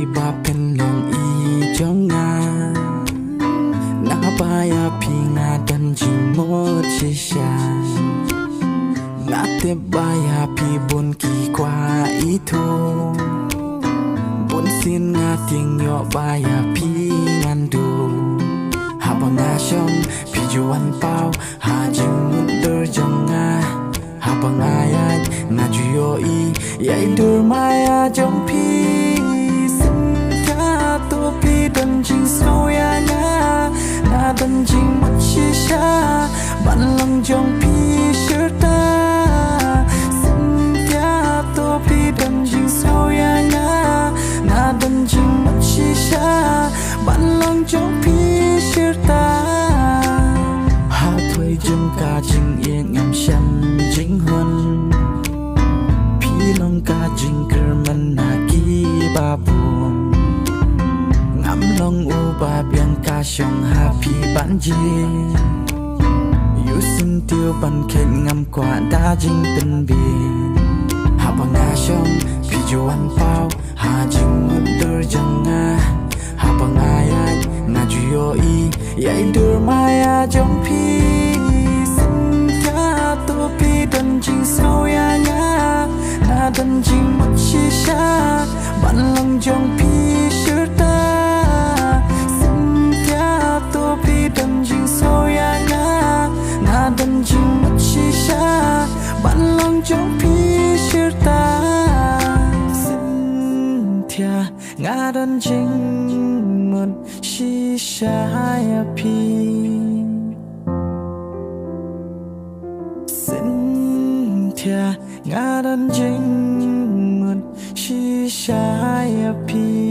ba pen long i trong nga na ba ya pi nga dan ji mo chi sha na te ba ya pi bon ki qua i thô bon xin nga tiếng nhỏ ba ya pi ngan du ha ba nga shom pi ju an pao ha jing mun der jong nga ha ba nga ya na ju yo i ya dur ma ya jong pi to pi dan jing so ya nga na dan jing mất chi sha bạn lòng trong pi sơ ta xin ya to pi dan jing so ya nga na dan jing mất chi sha bạn lòng trong pi sơ ta ha thuê jung ka jing yên ngam sham jing huân pi lòng ka jing ker man na ki ba buông ngắm lòng u ba biang ca song happy ban ji yu sin tiêu ban khen ngắm quả đa jing tân bi ha bang nga song pi ju an pao ha jing mun der jang nga ha bang nga ya na ju yo i yai dur ma ya jong pi sin ka to pi dan jing so ya nga na dan jing mất chi sha ban lòng jong pi sơ ta dan jing so ya nga na dan jing mất chi sha bạn lòng trong pi sơ ta xin thia nga dan jing mất chi sha ya pi xin thia nga dan jing mất chi sha ya pi